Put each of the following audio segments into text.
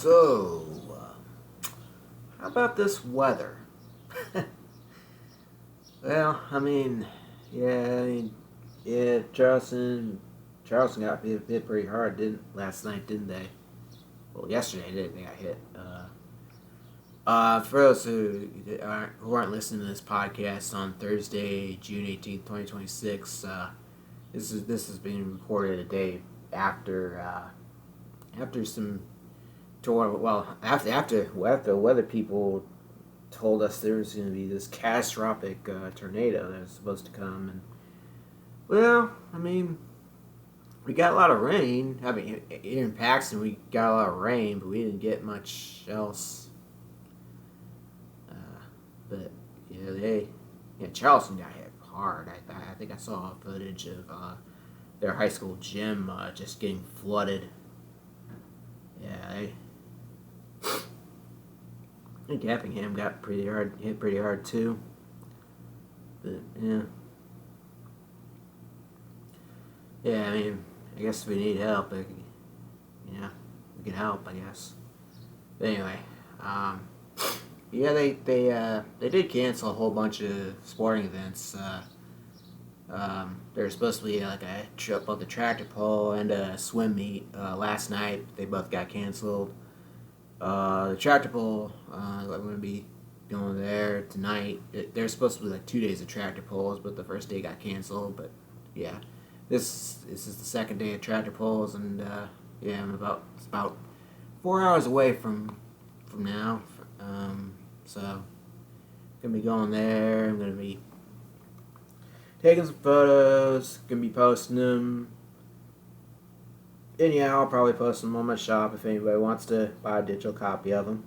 So, how about this weather? Well, yeah, Charleston got hit pretty hard, didn't last night, didn't they? Well, yesterday they got hit. For those who aren't listening to this podcast on Thursday, June 18th, 2026, this is being recorded a day after some after weather people told us there was going to be this catastrophic tornado that was supposed to come, and we got a lot of rain. Here in Paxton we got a lot of rain, but we didn't get much else. But Charleston got hit hard. I think I saw footage of their high school gym just getting flooded. Yeah, I think Effingham got hit pretty hard too. But I guess if we need help, we can help, I guess. But anyway, they did cancel a whole bunch of sporting events. There was supposed to be like a trip of the tractor pull and a swim meet last night. They both got canceled. The tractor pull, I'm going to be going there tonight. There's supposed to be like 2 days of tractor pulls, but the first day got canceled. But yeah, this is the second day of tractor pulls, and I'm about 4 hours away from now. So gonna be going there. I'm gonna be taking some photos. Gonna be posting them. And I'll probably post them on my shop if anybody wants to buy a digital copy of them.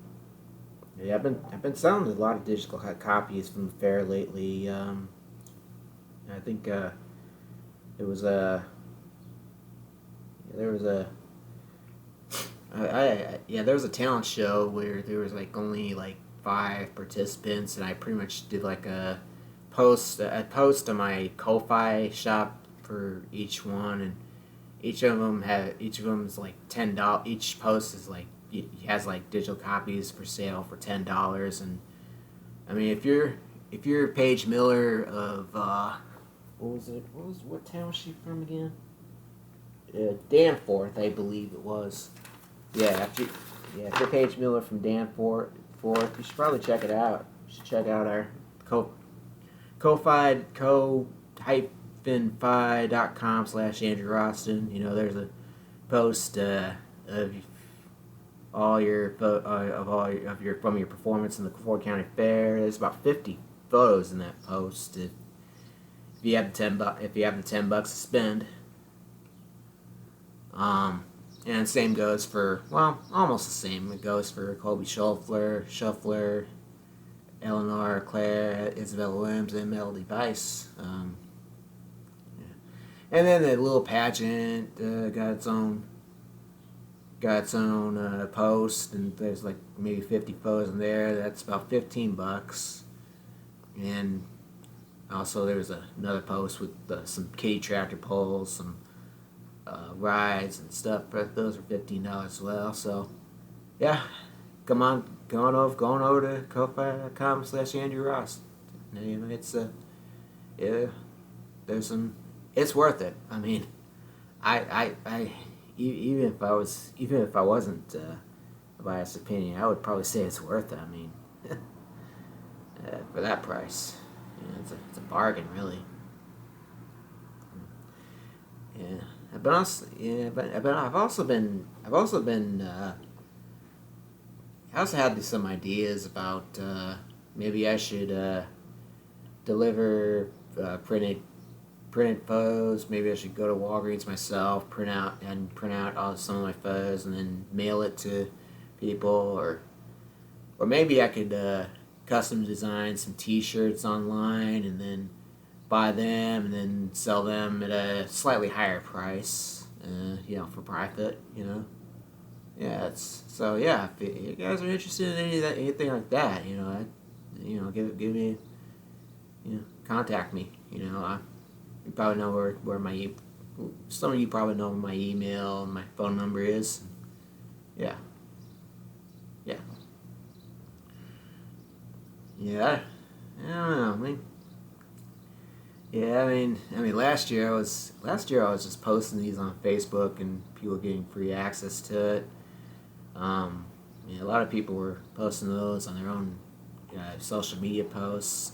Yeah, I've been selling a lot of digital copies from the fair lately. I think there was a talent show where there was like only like 5 participants, and I pretty much did like a post on my Ko-Fi shop for each one, and each of them is like $10. Each post is like has like digital copies for sale for $10, and if you're Paige Miller of what town was she from again? Danforth, I believe it was. If you're Paige Miller from Danforth, you should probably check it out. You should check out our ko-fi.com/Andrew Rosten. There's a post of all your from your performance in the Ford County Fair. There's about 50 photos in that post. If you have the $10 to spend. And same goes for, almost the same. It goes for Colby Shuffler, Eleanor, Claire, Isabella Williams, and Melody Weiss. And then the little pageant got its own post, and there's like maybe 50 photos in there. That's about $15. And also there was another post with some kitty tractor pulls, some rides and stuff, but those are $15 as well. So yeah, going over to ko-fi.com/Andrew Ross. It's worth it. Even if I wasn't a biased opinion, I would probably say it's worth it. For that price, it's a bargain, really. Yeah. But I've also had some ideas about maybe I should deliver printed photos. Maybe I should go to Walgreens myself, print out some of my photos, and then mail it to people, or maybe I could custom design some T-shirts online and then buy them and then sell them at a slightly higher price, for profit, If you guys are interested in anything like that, give me, contact me. You probably know where some of you probably know where my email and my phone number is. Yeah. Yeah, I don't know. Last year I was just posting these on Facebook and people getting free access to it. A lot of people were posting those on their own social media posts.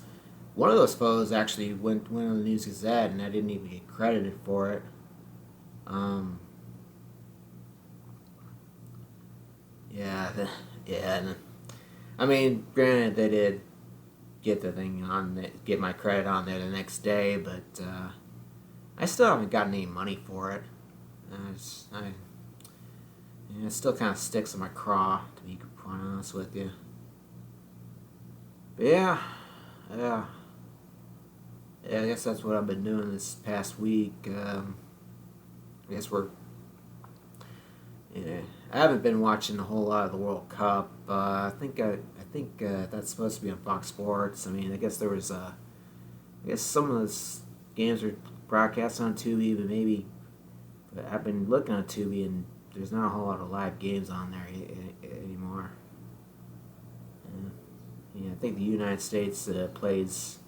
One of those photos actually went on the News Gazette, and I didn't even get credited for it. Yeah, granted they did get the thing get my credit on there the next day, but I still haven't gotten any money for it. It still kind of sticks in my craw, to be quite honest with you. But yeah. I guess that's what I've been doing this past week. I guess I haven't been watching a whole lot of the World Cup. I think that's supposed to be on Fox Sports. I guess there was I guess some of those games are broadcast on Tubi, but I've been looking on Tubi and there's not a whole lot of live games on there anymore. I think the United States plays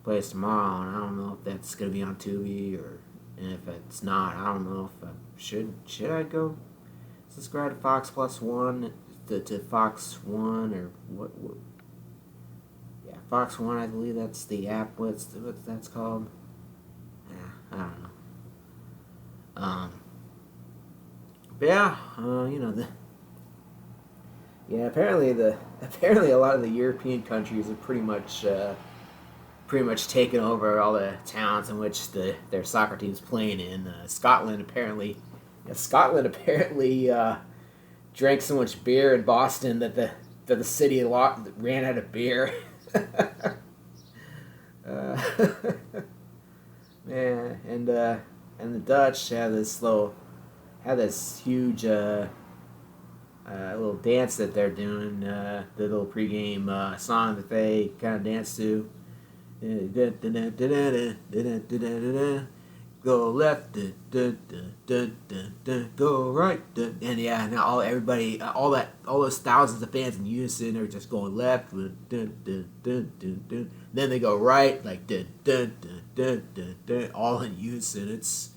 tomorrow, and I don't know if that's going to be on Tubi, and if it's not, I don't know if I should I go subscribe to Fox Plus One, to Fox One, or what? Yeah, Fox One, I believe that's the app. What's that's called? I don't know. But yeah, apparently a lot of the European countries are pretty much taken over all the towns in which their soccer team's playing in. Scotland apparently drank so much beer in Boston that the city ran out of beer. Man, and the Dutch had this huge little dance that they're doing, the little pregame song that they kind of dance to. Go left, go right, and yeah, now all those thousands of fans in unison are just going left, then they go right, like all in unison. It's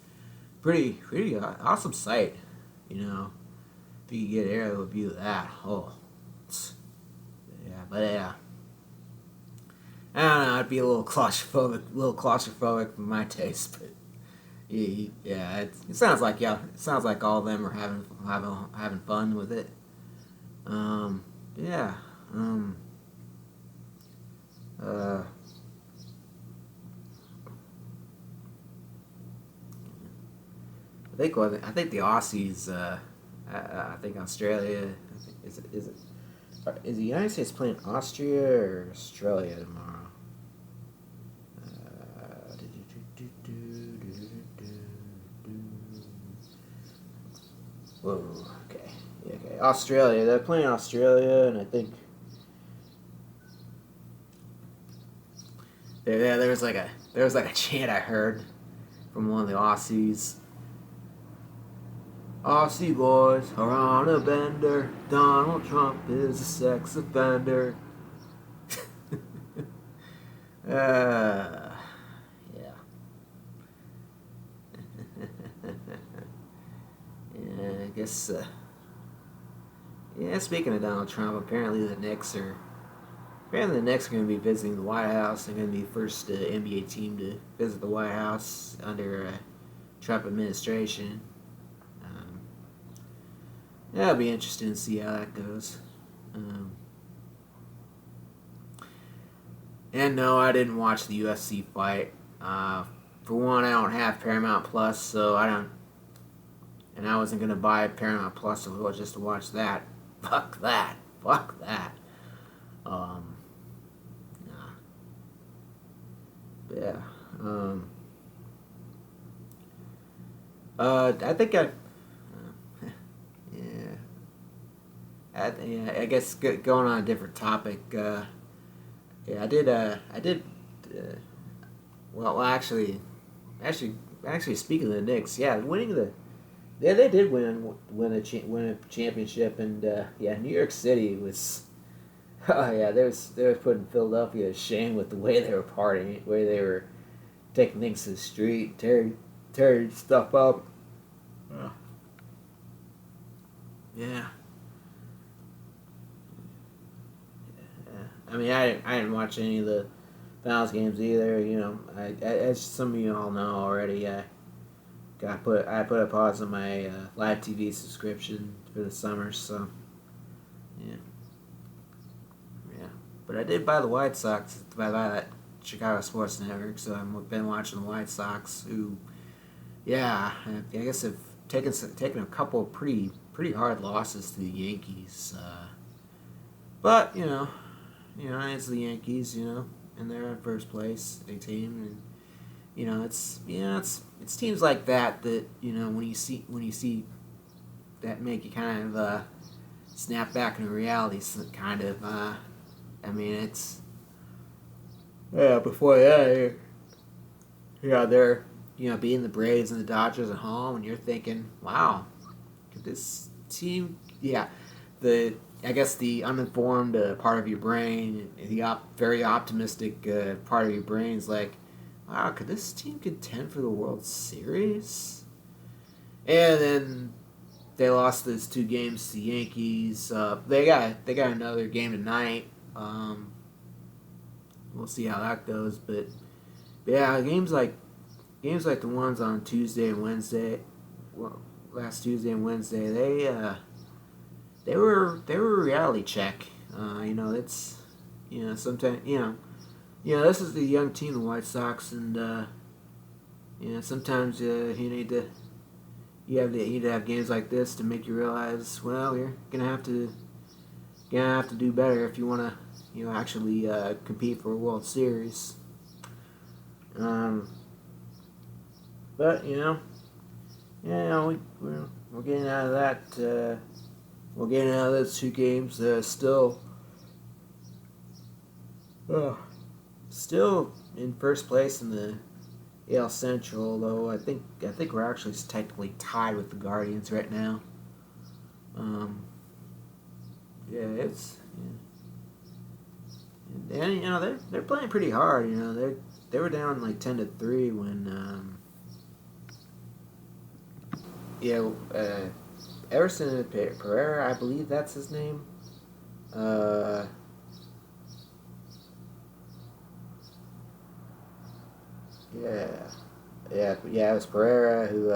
pretty awesome sight, If you could get an aerial view of that, yeah. I don't know, I'd be a little claustrophobic for my taste, but yeah, it sounds like all of them are having fun with it. Yeah. I think the Aussies. I think Australia. Is the United States playing Austria or Australia tomorrow? Whoa. Okay. Australia. They're playing Australia, and I think there was like a chant I heard from one of the Aussies. Aussie boys are on a bender. Donald Trump is a sex offender. Yeah. Yeah, I guess. Yeah, speaking of Donald Trump, apparently the Knicks are going to be visiting the White House. They're going to be the first NBA team to visit the White House under Trump administration. Yeah, it'll be interesting to see how that goes. And no, I didn't watch the UFC fight. For one, I don't have Paramount Plus, so I don't. And I wasn't gonna buy Paramount Plus just to watch that. Fuck that. Nah. Yeah. I think I guess going on a different topic. I did. Well, actually, speaking of the Knicks, yeah, they did win a championship, and New York City was Oh yeah, they was putting Philadelphia to shame with the way they were partying, the way they were taking things to the street, tearing stuff up. Yeah. Yeah. I mean, I didn't watch any of the finals games either. You know, as some of you all know already, I put a pause on my live TV subscription for the summer. So yeah, yeah. But I did buy the White Sox. Buy that Chicago Sports Network. So I've been watching the White Sox, who, yeah, I guess have taken a couple of pretty hard losses to the Yankees. But it's the Yankees. And they're in first place, a team, and it's teams like that when you see that make you kind of snap back into reality, kind of. I mean, it's before that, they're beating the Braves and the Dodgers at home, and you're thinking, wow, could this team, the I guess the uninformed part of your brain, the very optimistic part of your brain is like, wow, could this team contend for the World Series? And then they lost those 2 games to the Yankees. They got another game tonight. We'll see how that goes. But yeah, games like the ones on Tuesday and Wednesday, well, last Tuesday and Wednesday, they were a reality check. It's sometimes this is the young team, the White Sox, and sometimes you need to have games like this to make you realize, well, you're gonna have to do better if you want to actually compete for a World Series. But we're getting out of that. We're getting out of those 2 games. Still in first place in the AL Central, though I think we're actually technically tied with the Guardians right now. And they're playing pretty hard. They were down like 10-3 when Everson Pereira, I believe that's his name. It was Pereira who,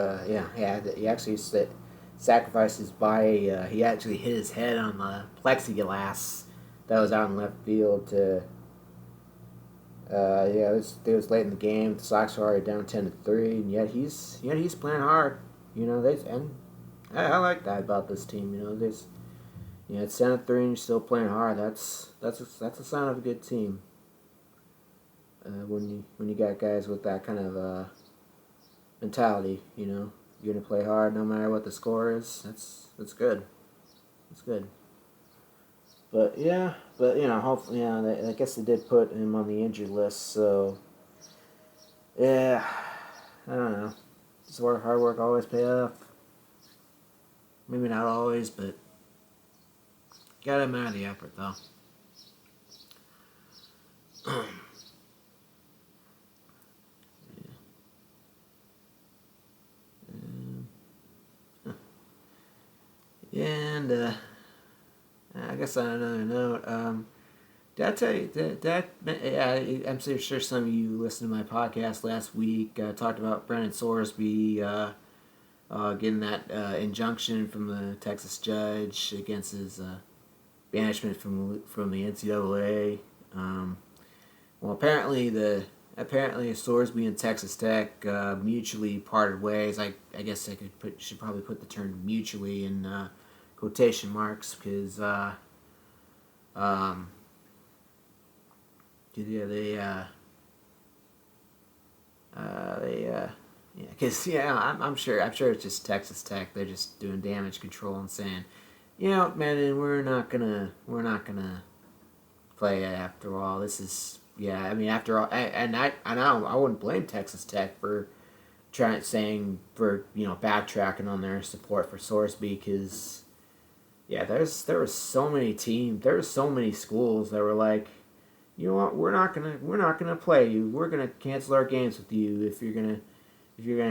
he actually sacrificed his body. He actually hit his head on the plexiglass that was out in left field. It was late in the game. The Sox were already down 10-3, and yet he's playing hard. And I like that about this team. It's 10-3 and you're still playing hard. That's a sign of a good team. When you got guys with that kind of mentality, you're gonna play hard no matter what the score is. That's good. That's good. But hopefully, I guess they did put him on the injured list. So yeah, I don't know. Does hard work always pay off? Maybe not always, but gotta admire the effort, though. And I guess on another note, did I tell you I'm sure some of you listened to my podcast last week. Talked about Brendan Sorsby getting that injunction from the Texas judge against his banishment from the NCAA. Well, apparently Sorsby and Texas Tech mutually parted ways. I guess I should probably put the term mutually in quotation marks because I'm sure it's just Texas Tech. They're just doing damage control and saying, man, we're not gonna play it after all. This is after all, I wouldn't blame Texas Tech for backtracking on their support for Sorsby because Yeah, there were so many teams, there were so many schools that were like, you know what, we're not gonna play you. We're gonna cancel our games with you if you're gonna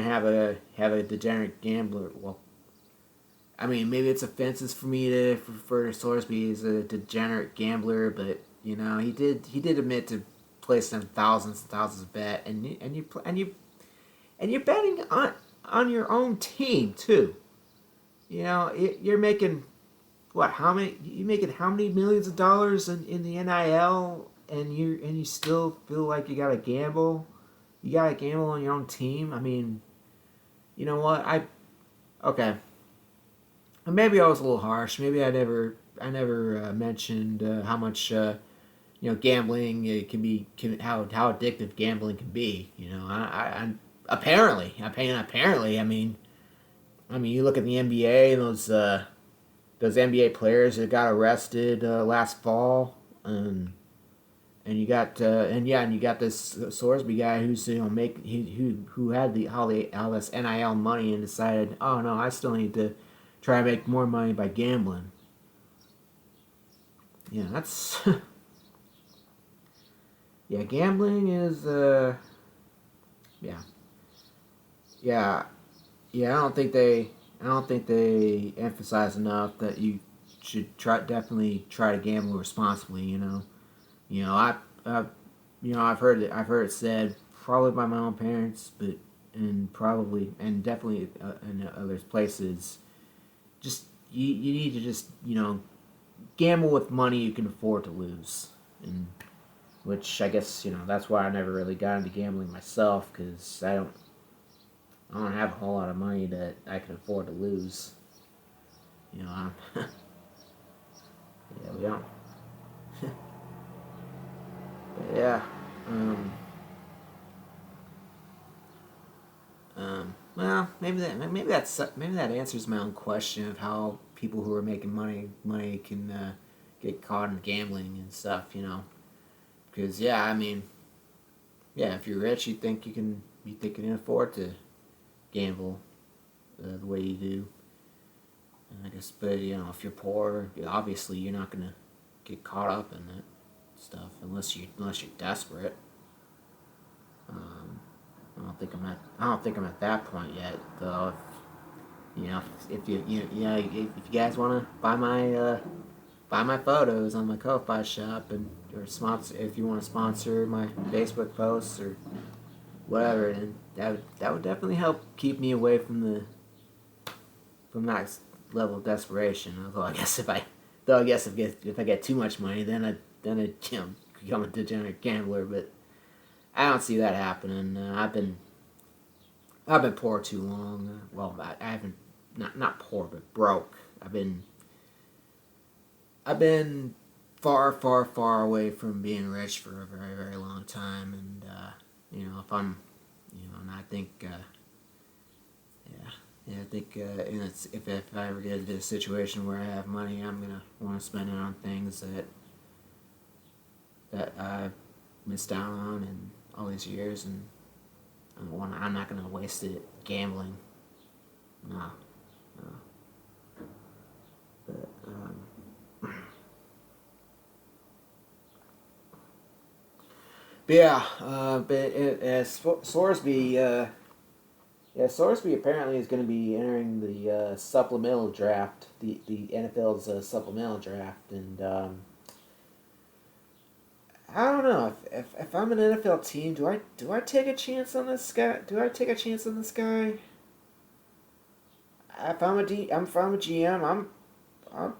have a degenerate gambler. Well, I mean, maybe it's offensive for me to refer to Sorsby as a degenerate gambler, but he did admit to placing thousands and thousands of bet, and you're betting on your own team too. You're making what? How many millions of dollars in the NIL, and you still feel like you gotta gamble? You gotta gamble on your own team. I mean, you know what? Okay. Maybe I was a little harsh. Maybe I never mentioned how much gambling how addictive gambling can be. I apparently. I mean, you look at the NBA and those NBA players that got arrested last fall, and you got this Sorsby guy who's who had all this NIL money and decided, oh no, I still need to try to make more money by gambling. Yeah, that's yeah, gambling is yeah, yeah, yeah. I don't think they emphasize enough that you should definitely try to gamble responsibly. You know, I I've heard it said probably by my own parents, but and definitely in other places. Just you need to just gamble with money you can afford to lose, and which I guess that's why I never really got into gambling myself, because I don't have a whole lot of money that I can afford to lose. Yeah, we don't. But yeah. Um, well, maybe that answers my own question of how people who are making money can get caught in gambling and stuff. Because yeah, I mean, yeah, if you're rich, you think you can afford to gamble the way you do. And I guess, but if you're poor, obviously you're not gonna get caught up in that stuff unless you're desperate. Um, I don't think I'm at that point yet, though. If you guys want to buy my photos on my Ko-Fi shop, and or sponsor, if you want to sponsor my Facebook posts or whatever, then that would definitely help keep me away from that level of desperation. Although I guess if I get too much money, then I become a degenerate gambler. But I don't see that happening. I've been poor too long. Well, I haven't, not poor, but broke. I've been far, far, far away from being rich for a very, very long time, and if I'm, and I think, I think, if I ever get into a situation where I have money, I'm gonna want to spend it on things that I missed out on in all these years, and I'm not gonna waste it gambling. No, no. But but yeah, Sorsby, Sorsby apparently is going to be entering the supplemental draft, the NFL's supplemental draft, and I don't know if I'm an NFL team, do I take a chance on this guy? Do I take a chance on this guy? If I'm a GM, I'm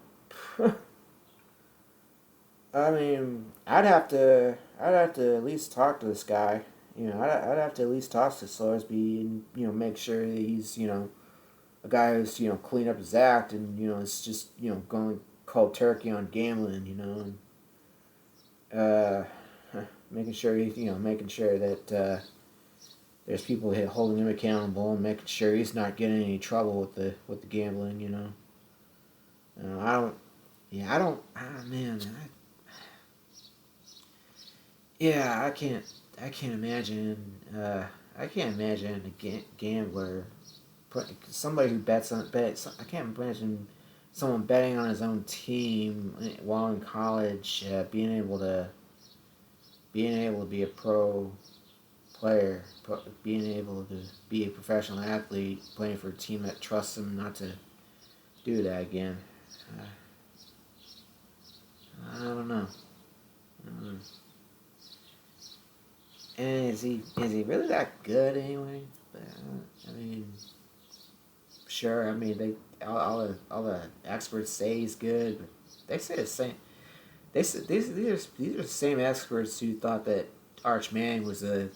I mean, I'd have to at least talk to this guy. I'd have to at least talk to Sorsby and make sure that he's a guy who's clean up his act, and is just going cold turkey on gambling. And making sure that there's people holding him accountable, and making sure he's not getting in any trouble with the gambling. I don't. Yeah, I don't. Ah, man. Yeah, I can't imagine. I can't imagine a gambler, somebody who bets on bets. I can't imagine someone betting on his own team while in college, being able to be a pro player, being able to be a professional athlete, playing for a team that trusts him not to do that again. Uh, I don't know. And is he really that good anyway? I mean, sure. I mean, all the experts say he's good, but they say the same. They said these are the same experts who thought that Arch Manning was a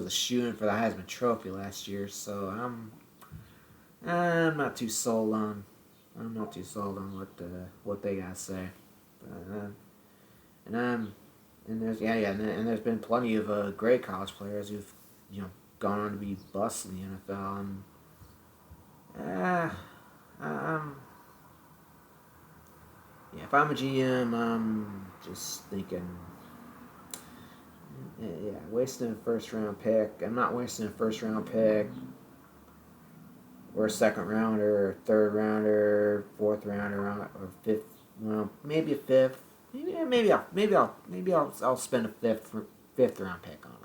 shoo-in for the Heisman Trophy last year. So I'm not too sold on what they gotta say. But, and I'm and and there's been plenty of great college players who've gone on to be busts in the NFL. And if I'm a GM, I'm just thinking, wasting a first round pick. I'm not wasting a first round pick, or a second rounder, or third rounder, fourth rounder, or fifth. Well, maybe a fifth. I'll spend a fifth round pick on him.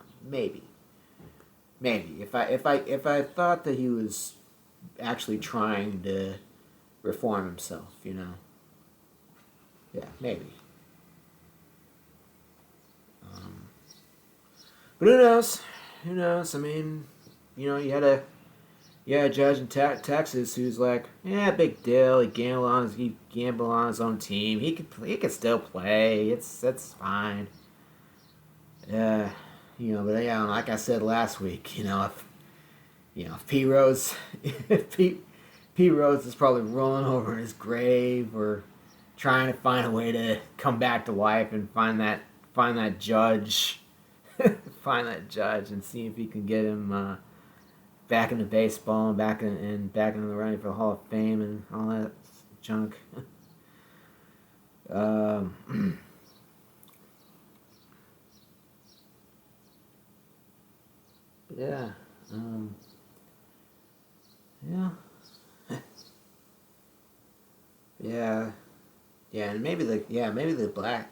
Maybe if I thought that he was actually trying to reform himself, yeah, maybe. But who knows? Who knows? I mean, you had a judge in Texas who's like, yeah, big deal. He gambled on his own team. He could still play. That's fine. But like I said last week, if P Rose, if P Rose is probably rolling over in his grave or trying to find a way to come back to life and find that judge, find that judge and see if he can get him back into baseball and back into the running for the Hall of Fame and all that junk. Yeah. Yeah. Yeah. Yeah, and maybe the black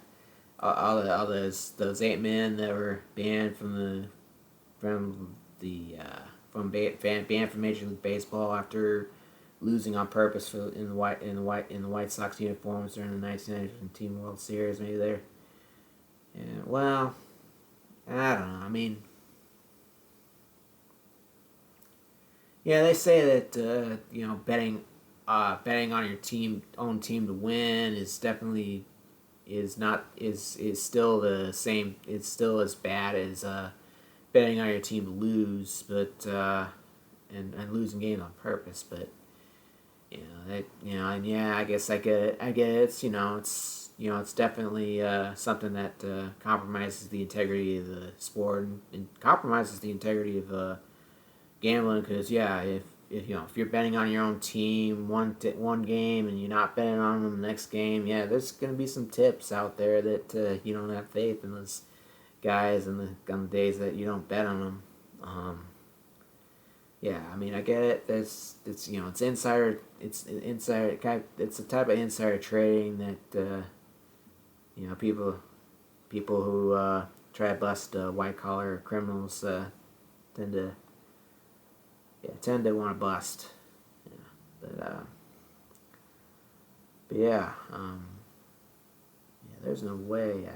all those 8 men that were banned from the banned from Major League Baseball after losing on purpose in the White Sox uniforms during the 1990 Team World Series. Maybe they're well, I don't know. I mean, yeah, they say that betting on your own team to win is definitely is still the same. It's still as bad as betting on your team to lose, but and losing games on purpose. But and yeah, I guess I get it. It's definitely something that compromises the integrity of the sport and compromises the integrity of gambling. Because if you're betting on your own team one game and you're not betting on them the next game, there's gonna be some tips out there that you don't have faith in those guys on the days that you don't bet on them. I mean, I get it. It's insider. It's insider. It's a type of insider trading that people who try to bust white collar criminals tend to want to bust. But there's no way.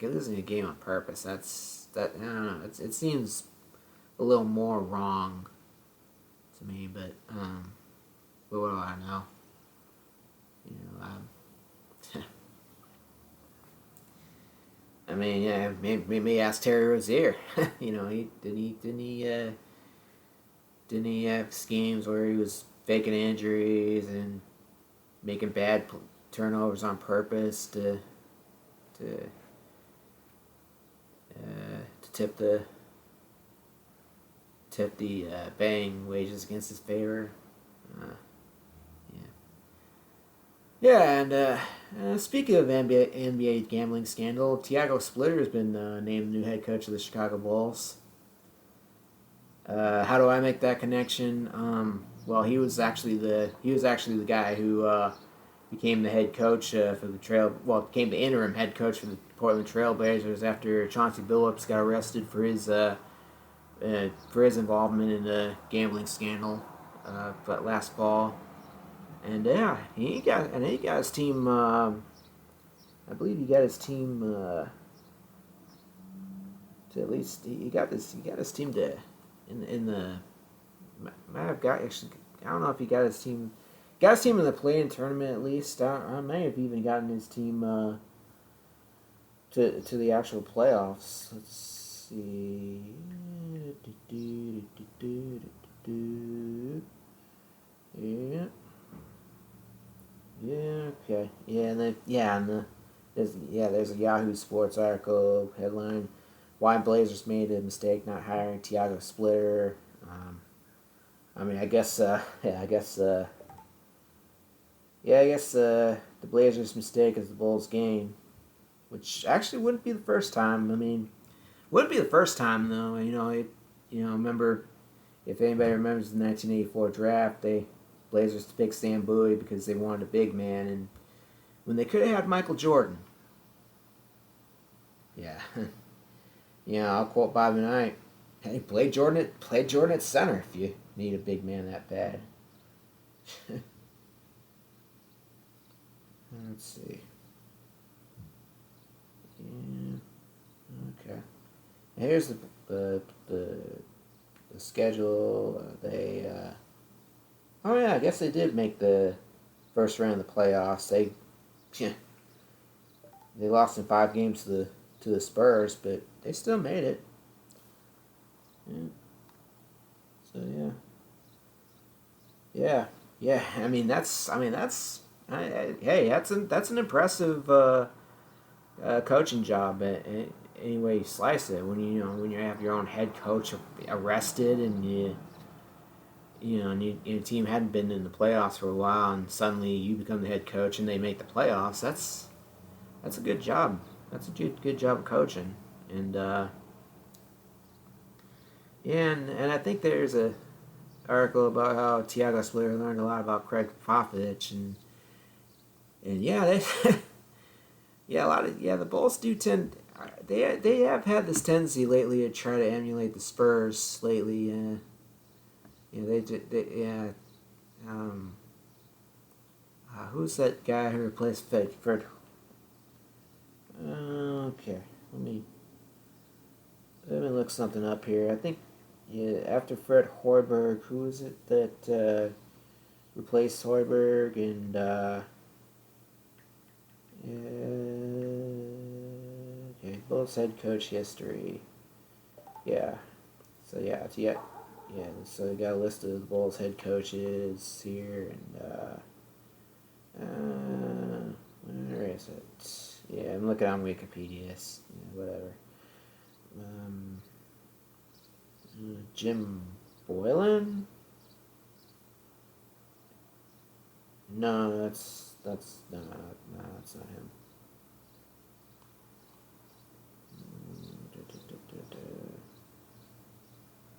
Losing a game on purpose. I don't know. It seems a little more wrong to me, but what do I know? I mean, maybe ask Terry Rozier. Didn't he have schemes where he was faking injuries and making bad turnovers on purpose to tip the betting wages against his favor? And speaking of NBA gambling scandal, Tiago Splitter has been named the new head coach of the Chicago Bulls. How do I make that connection? Well, he was actually the guy who became the head coach for the became the interim head coach for the Portland Trail Blazers after Chauncey Billups got arrested for his involvement in the gambling scandal, but last fall. And yeah, he got his team. I believe he got his team to at least he got his team to in the might have got actually. I don't know if he got his team. Got his team in the play-in tournament at least. I may have even gotten his team to the actual playoffs. Let's see. Yeah. Yeah. Okay. Yeah. And then there's a Yahoo Sports article headline: Why Blazers made a mistake not hiring Tiago Splitter. I mean, I guess. I guess the Blazers' mistake is the Bulls' gain, which actually wouldn't be the first time. I mean, wouldn't be the first time though. Remember if anybody remembers the 1984 draft, they Blazers picked Sam Bowie because they wanted a big man, and when they could have had Michael Jordan. Yeah, I'll quote Bobby Knight. Hey, play Jordan at center if you need a big man that bad. Let's see. Yeah. Okay. Here's the schedule. Oh yeah, I guess they did make the first round of the playoffs. They lost in 5 games to the Spurs, but they still made it. Yeah. So yeah. That's an impressive coaching job. Any way you slice it, when you have your own head coach arrested and your team hadn't been in the playoffs for a while, and suddenly you become the head coach and they make the playoffs. That's a good job. That's a good job of coaching. And and I think there's a article about how Tiago Splitter learned a lot about Craig Popovich, and the Bulls do tend. They have had this tendency lately to try to emulate the Spurs lately. Who's that guy who replaced Fred? Okay, let me look something up here. I think after Fred Hoiberg, who is it that replaced Hoiberg and okay, Bulls head coach history. Yeah. So so we got a list of the Bulls head coaches here, and where is it? Yeah, I'm looking on Wikipedia. Whatever. Jim Boylan? No, that's no, that's not him.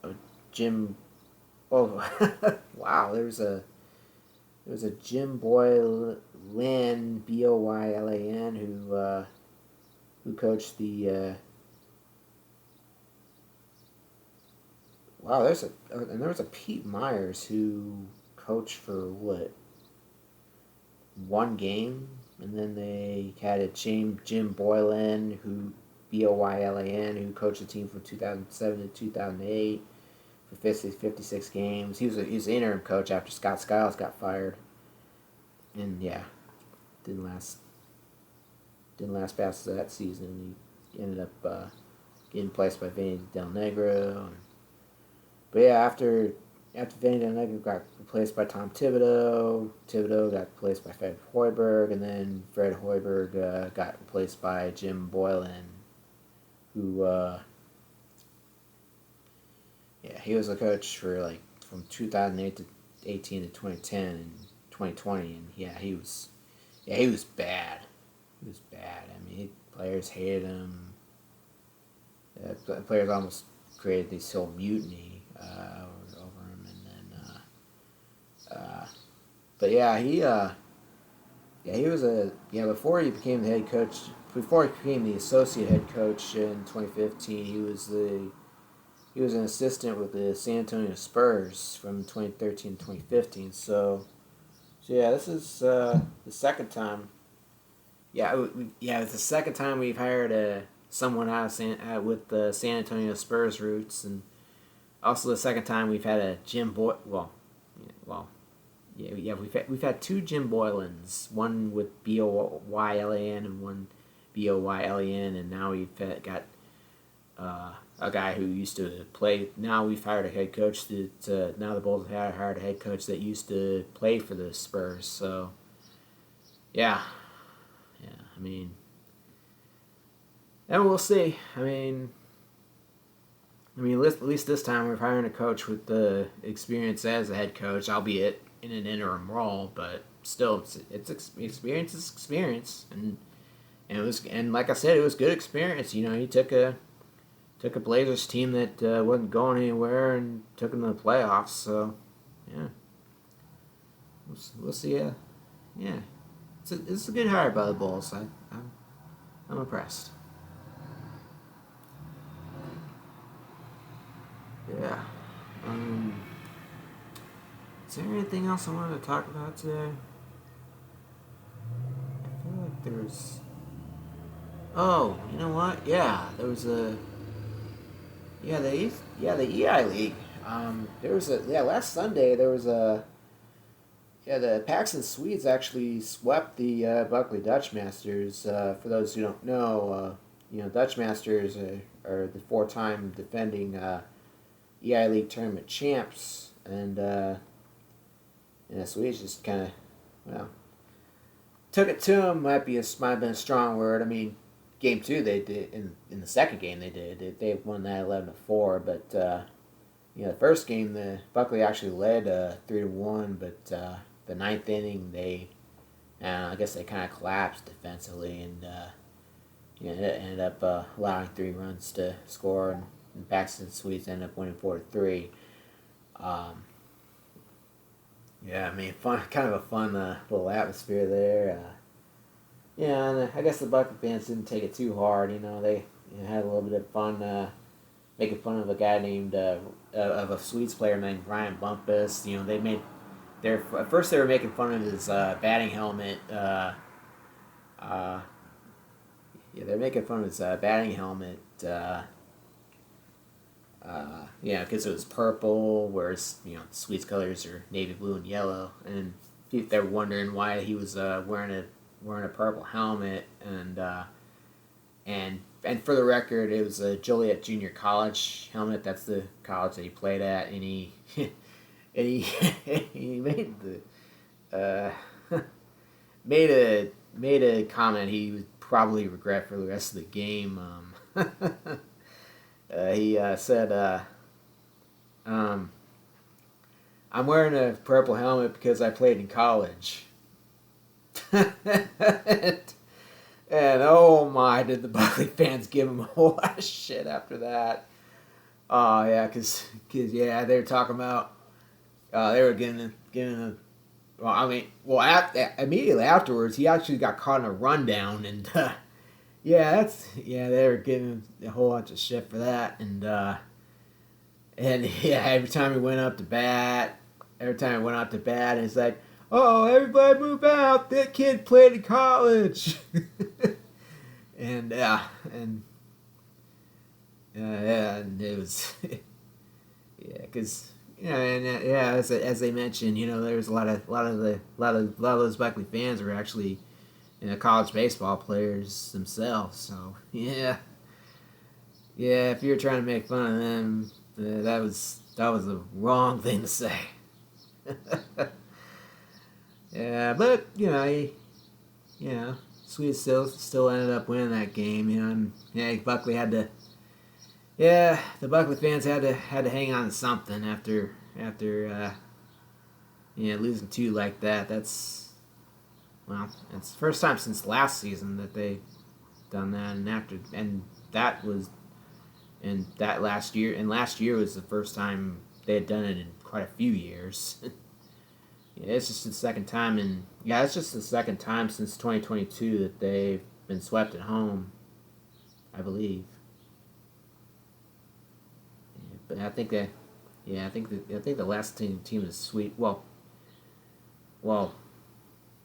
Oh, Jim. Oh, wow. There's a Jim Boylan, Boylan, who coached the. Wow, there was a Pete Myers who coached for what, 1 game, and then they had a Jim Boylan Boylan who coached the team from 2007 to 2008 for 56 games. He was the interim coach after Scott Skiles got fired, and didn't last past that season. He ended up getting replaced by Vinny Del Negro. But yeah, after Vinny Del Negro got replaced by Tom Thibodeau, Thibodeau got replaced by Fred Hoiberg, and then Fred Hoiberg got replaced by Jim Boylan, who he was a coach for from 2008 to 18 to 2010 and 2020, and he was bad. He was bad. I mean, players hated him. Players almost created this whole mutiny. over him, and then but yeah, he was before he became the head coach. Before he became the associate head coach in 2015, he was an assistant with the San Antonio Spurs from 2013 to 2015. So yeah, this is the second time. It's the second time we've hired someone with the San Antonio Spurs roots, and also the second time we've had a Jim Boy. We've had two Jim Boylans, one with Boylan and one Boylen, and now we've got a guy who used to play. Now we've hired a head coach now the Bulls have hired a head coach that used to play for the Spurs. So yeah, I mean, and we'll see. I mean, at least this time we're hiring a coach with the experience as a head coach, albeit in an interim role, but still, it's experience is experience, and like I said, it was good experience. He took a Blazers team that wasn't going anywhere and took them to the playoffs. So yeah, we'll see. It's a good hire by the Bulls. I'm impressed. Yeah. Is there anything else I wanted to talk about today? I feel like there's... Oh, you know what? Yeah, there was a... Yeah, the EI League. Last Sunday there was a... Yeah, the Paxton Swedes actually swept the Buckley Dutchmasters. For those who don't know, Dutchmasters are the 4-time defending EI League tournament champs, and the Swedes just kind of, took it to them. Might have been a strong word. I mean, game 2 they did in the second game they won that 11-4, but the first game the Buckley actually led 3-1, but the ninth inning I guess they kind of collapsed defensively, and it ended up allowing 3 runs to score, and Paxton Swedes ended up winning 4-3. Kind of a fun little atmosphere there. And I guess the Buckley fans didn't take it too hard. They had a little bit of fun making fun of a guy named of a Swedes player named Ryan Bumpus. At first they were making fun of his batting helmet. They're making fun of his batting helmet. Because it was purple, whereas the Swedes colors are navy blue and yellow, and they were wondering why he was wearing a purple helmet, and for the record, it was a Joliet Junior College helmet. That's the college that he played at, and he he made made a comment he would probably regret for the rest of the game. He said, I'm wearing a purple helmet because I played in college. And oh my, did the Buckley fans give him a whole lot of shit after that. Oh yeah, cause they were talking about, they were immediately afterwards, he actually got caught in a rundown, and they were giving a whole bunch of shit for that, and every time he went up to bat, and it's like, oh, everybody move out, that kid played in college. and it was, because as they mentioned, there was a lot of those Buckley fans were actually college baseball players themselves. So if you're trying to make fun of them, that was the wrong thing to say. But Swedes still ended up winning that game. And Buckley had to. Yeah, the Buckley fans had to hang on to something after losing 2 like that. It's the first time since last season that they've done that, and that was And last year was the first time they had done it in quite a few years. Yeah, it's just the second time it's just the second time since 2022 that they've been swept at home, I believe. Yeah, but I think the last team was Swede. Well,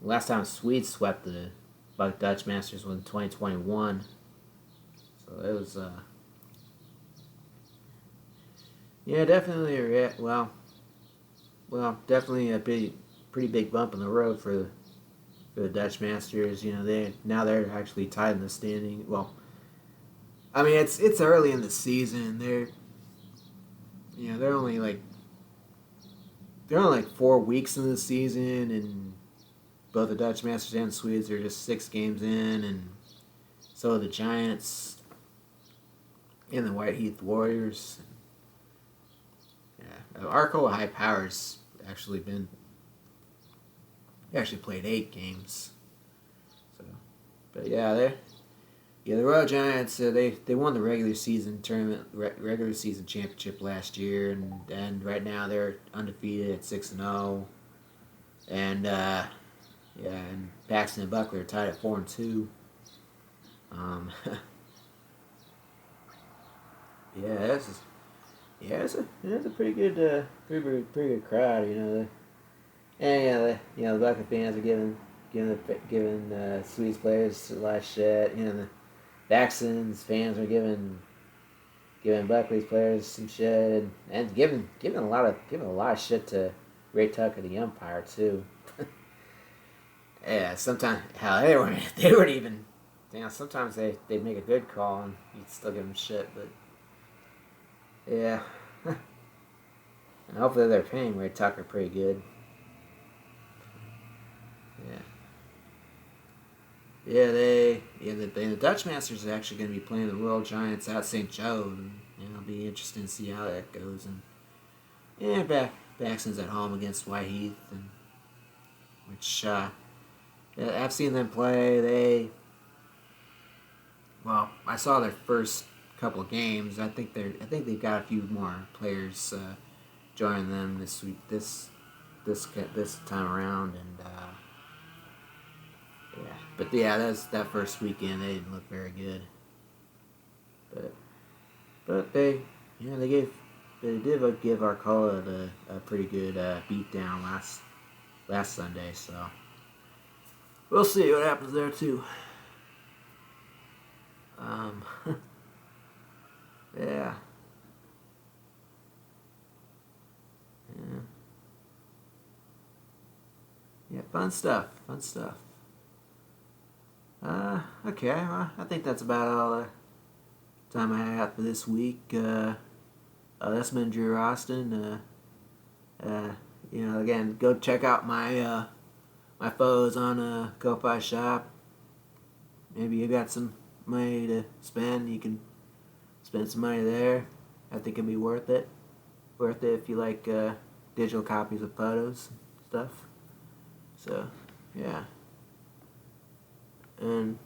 last time Swedes swept the Dutchmasters was in 2021. So it was yeah, definitely definitely a pretty big bump in the road for the Dutch Masters. You know, they're actually tied in the standing. Well, I mean it's early in the season. They're only like 4 weeks in the season, and both the Dutch Masters and Swedes are just 6 games in, and so are the Giants and the White Heath Warriors. Yeah, Arco High Powers actually played 8 games. So, but the Royal Giants they won the regular season championship last year, and right now they're undefeated at 6-0, and and Paxton and Buckley are tied at 4-2. Yeah, it's a pretty good pretty good crowd, you know. And the Buckley fans are giving Swedes players a lot of shit. You know, the Paxton's fans are giving Buckley's players some shit, and giving a lot of shit to Ray Tucker, the umpire, too. Yeah, sometimes hell they weren't even. Sometimes they'd make a good call and you'd still give them shit, but yeah. And hopefully they're paying Ray Tucker pretty good. Yeah. The Dutch Masters are actually going to be playing the Royal Giants at St. Joe, and it'll be interesting to see how that goes. And Paxton's at home against White Heath, and which I've seen them play. I saw their first couple of games. I think they've got a few more players joining them this week, this time around, and that first weekend they didn't look very good, but they did give Arcola a pretty good beat down last Sunday, so we'll see what happens there too. Yeah. Yeah, fun stuff. Okay, well, I think that's about all the time I have for this week. That's been Drew Rosten. Again, go check out my photos on Ko-Fi Shop. Maybe you got some money to spend, you can spend some money there. I think it'd be worth it. Worth it if you like digital copies of photos and stuff. So, yeah. And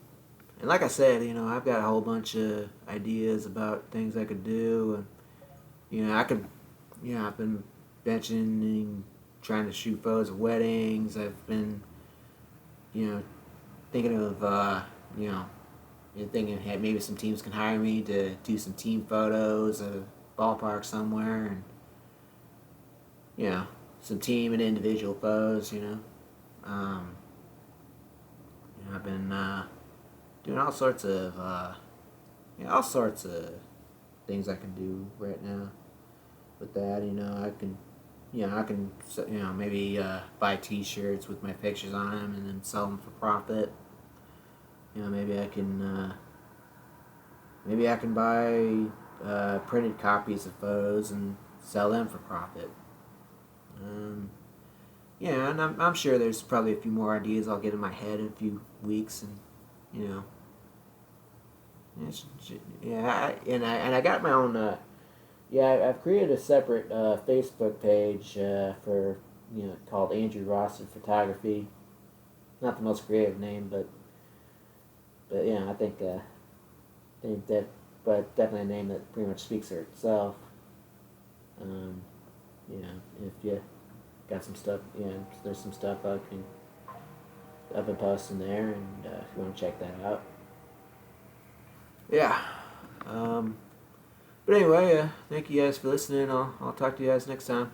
like I said, I've got a whole bunch of ideas about things I could do, and I've been mentioning trying to shoot photos of weddings. I've been, thinking of, thinking maybe some teams can hire me to do some team photos at a ballpark somewhere, and some team and individual photos. I've been doing all sorts of things I can do right now with that. I can maybe buy T-shirts with my pictures on them and then sell them for profit. Maybe I can buy printed copies of photos and sell them for profit. And I'm sure there's probably a few more ideas I'll get in my head in a few weeks, and I got my own. I've created a separate Facebook page for called Andrew Rosten Photography. Not the most creative name, but I think that but definitely a name that pretty much speaks for itself. If you got some stuff, there's some stuff I've been posting there, and if you want to check that out. Yeah. But anyway, thank you guys for listening. I'll talk to you guys next time.